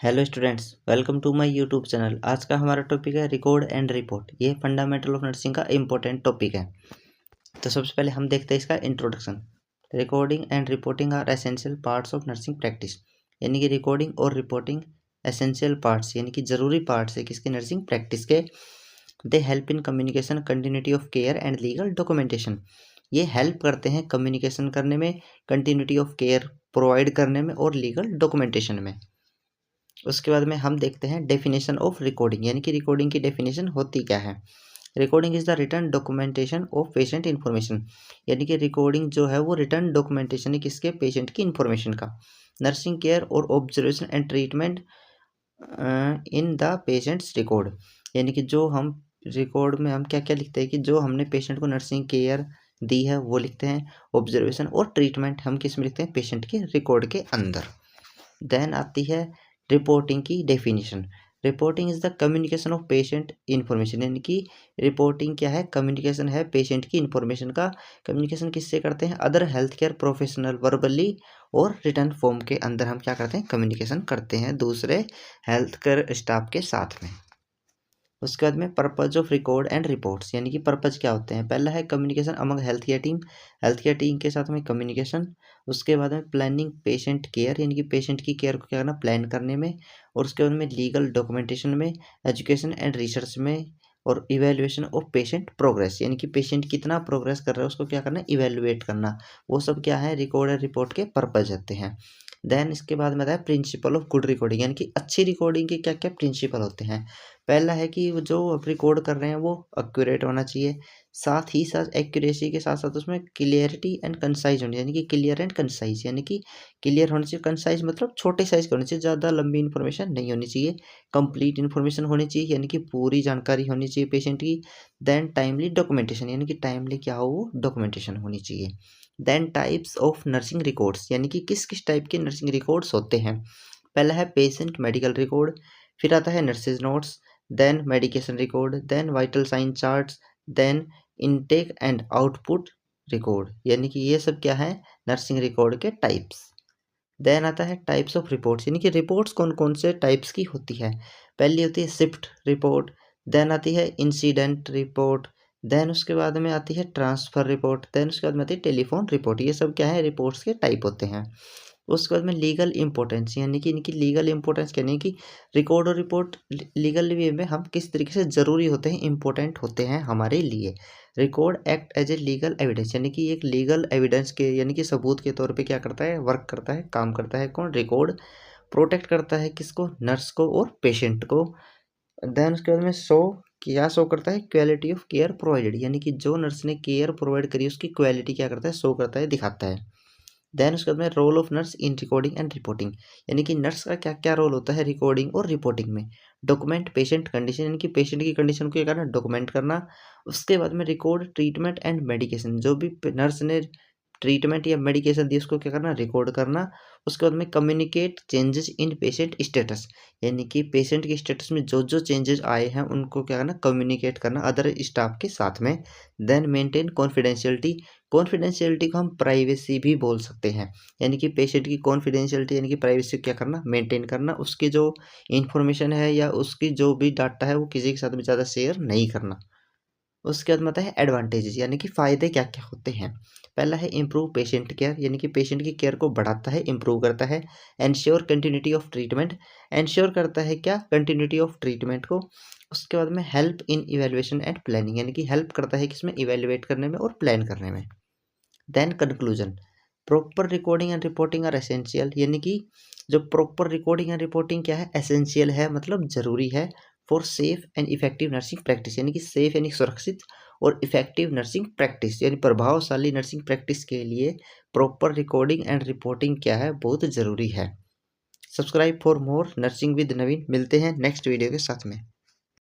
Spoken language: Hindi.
Hello students, welcome to my YouTube channel. आज का हमारा टॉपिक है रिकॉर्ड एंड रिपोर्ट। ये फंडामेंटल ऑफ नर्सिंग का इम्पोर्टेंट टॉपिक है। तो सबसे पहले हम देखते हैं इसका introduction. Recording and reporting are essential parts of nursing practice. यानी कि रिकॉर्डिंग और रिपोर्टिंग एसेंशियल पार्ट्स यानी कि ज़रूरी पार्ट्स है किसकी, नर्सिंग प्रैक्टिस के। They help in communication, continuity of care and legal documentation. ये हेल्प करते हैं कम्युनिकेशन करने में, कंटिन्यूटी ऑफ केयर प्रोवाइड करने में और लीगल डॉक्यूमेंटेशन में। उसके बाद में हम देखते हैं डेफिनेशन ऑफ रिकॉर्डिंग, यानी कि रिकॉर्डिंग की डेफिनेशन होती क्या है। Recording is the return documentation of patient information. यानी कि रिकॉर्डिंग जो है वो रिटर्न डॉक्यूमेंटेशन है किसके, पेशेंट की इन्फॉर्मेशन का। नर्सिंग केयर और observation and treatment in the patients record. यानी कि जो हम रिकॉर्ड में हम क्या क्या लिखते हैं कि जो हमने पेशेंट को नर्सिंग केयर दी है वो लिखते हैं। ऑब्जर्वेशन और ट्रीटमेंट हम किस में लिखते हैं, पेशेंट के रिकॉर्ड के अंदर। देन आती है रिपोर्टिंग की definition. Reporting is the communication of patient information. यानी कि रिपोर्टिंग क्या है, कम्युनिकेशन है पेशेंट की इन्फॉर्मेशन का। कम्युनिकेशन किससे करते हैं, other health care professional verbally और रिटर्न फॉर्म के अंदर हम क्या करते हैं, कम्युनिकेशन करते हैं दूसरे हेल्थ केयर स्टाफ के साथ में। उसके बाद में purpose of record and reports. यानी कि पर्पज क्या होते हैं, पहला है communication among health care team, health care team के साथ में कम्युनिकेशन। उसके बाद में प्लानिंग पेशेंट केयर, यानी कि पेशेंट की केयर को क्या करना, प्लान करने में। और उसके बाद में लीगल डॉक्यूमेंटेशन में, एजुकेशन एंड रिसर्च में, और इवेल्युएशन ऑफ पेशेंट प्रोग्रेस। यानी कि पेशेंट कितना प्रोग्रेस कर रहा है उसको क्या करना, इवेल्युएट करना। वो सब क्या है, रिकॉर्ड एंड रिपोर्ट के पर्पज होते हैं। देन इसके बाद में आता है प्रिंसिपल ऑफ गुड रिकॉर्डिंग। यानी कि अच्छी रिकॉर्डिंग के क्या क्या प्रिंसिपल होते हैं। पहला है कि जो आप रिकॉर्ड कर रहे हैं वो एक्यूरेट होना चाहिए, साथ ही साथ एक्यूरेसी के साथ साथ उसमें क्लियरिटी एंड कंसाइज होनी, यानी कि क्लियर एंड कंसाइज। यानी कि क्लियर होनी चाहिए, कंसाइज मतलब छोटे साइज का होना चाहिए, ज़्यादा लंबी इन्फॉर्मेशन नहीं होनी चाहिए। कंप्लीट इन्फॉर्मेशन होनी चाहिए, यानी कि पूरी जानकारी होनी चाहिए पेशेंट की। देन टाइमली डॉक्यूमेंटेशन, यानी कि टाइमली क्या हो वो डॉक्यूमेंटेशन होनी चाहिए। Then types of nursing records, यानी कि किस किस टाइप के नर्सिंग रिकॉर्ड्स होते हैं। पहला है पेशेंट मेडिकल रिकॉर्ड, फिर आता है nurses notes, then medication record, then vital sign charts, then intake and output record. यानी कि ये सब क्या है, नर्सिंग रिकॉर्ड के टाइप्स। देन आता है टाइप्स ऑफ रिपोर्ट्स, यानी कि रिपोर्ट्स कौन कौन से टाइप्स की होती है। पहली होती है शिफ्ट रिपोर्ट, देन आती है इंसिडेंट रिपोर्ट, देन उसके बाद में आती है ट्रांसफ़र रिपोर्ट, देन उसके बाद में आती है टेलीफोन रिपोर्ट। ये सब क्या है, रिपोर्ट्स के टाइप होते हैं। उसके बाद में लीगल इंपॉर्टेंस, यानी कि इनकी लीगल इंपॉर्टेंस कहने की रिकॉर्ड और रिपोर्ट लीगल वे में हम किस तरीके से ज़रूरी होते हैं, इंपॉर्टेंट होते हैं हमारे लिए। Record act as a legal evidence, यानी कि एक लीगल एविडेंस के यानी कि सबूत के तौर पे क्या करता है, वर्क करता है, काम करता है। कौन, रिकॉर्ड। प्रोटेक्ट करता है किसको, नर्स को और पेशेंट को। देन उसके बाद में शो, क्या शो करता है, क्वालिटी ऑफ केयर प्रोवाइडेड, यानी कि जो नर्स ने केयर प्रोवाइड करी उसकी क्वालिटी क्या करता है, शो करता है, दिखाता है। देन उसके बाद में role of nurse in recording and reporting, यानी कि नर्स का क्या क्या रोल होता है रिकॉर्डिंग और रिपोर्टिंग में। डॉक्यूमेंट पेशेंट कंडीशन, यानी कि पेशेंट की कंडीशन को क्या करना, डॉक्यूमेंट करना। उसके बाद में रिकॉर्ड ट्रीटमेंट एंड मेडिकेशन, जो भी नर्स ने ट्रीटमेंट या मेडिकेशन दी उसको क्या करना, रिकॉर्ड करना। उसके बाद में communicate changes in patient status, यानी कि पेशेंट के स्टेटस में जो जो चेंजेस आए हैं उनको क्या करना, कम्युनिकेट करना अदर स्टाफ के साथ में। देन मेंटेन कॉन्फिडेंशियलिटी, कॉन्फिडेंशियलिटी को हम प्राइवेसी भी बोल सकते हैं, यानी कि पेशेंट की कॉन्फिडेंशियलिटी यानी कि प्राइवेसी क्या करना, मेंटेन करना। उसकी जो इन्फॉर्मेशन है या उसकी जो भी डाटा है वो किसी के साथ भी ज़्यादा शेयर नहीं करना। उसके बाद में आता है एडवांटेजेस, यानी कि फ़ायदे क्या क्या होते हैं। पहला है इम्प्रूव पेशेंट केयर, यानी कि पेशेंट की केयर को बढ़ाता है, इम्प्रूव करता है। Ensure continuity of treatment, ensure करता है क्या, कंटिन्यूटी ऑफ ट्रीटमेंट को। उसके बाद में help in evaluation and planning, यानी कि हेल्प करता है किसमें, इवेल्युएट करने में और प्लान करने में। Then conclusion, proper recording and reporting are essential, यानी कि जो प्रॉपर रिकॉर्डिंग एंड रिपोर्टिंग क्या है, एसेंशियल है, मतलब ज़रूरी है। For safe and effective nursing practice, यानी कि सेफ यानी सुरक्षित और इफेक्टिव नर्सिंग प्रैक्टिस यानी प्रभावशाली नर्सिंग प्रैक्टिस के लिए प्रॉपर रिकॉर्डिंग एंड रिपोर्टिंग क्या है, बहुत ज़रूरी है। Subscribe for more nursing with Naveen. मिलते हैं नेक्स्ट वीडियो के साथ में।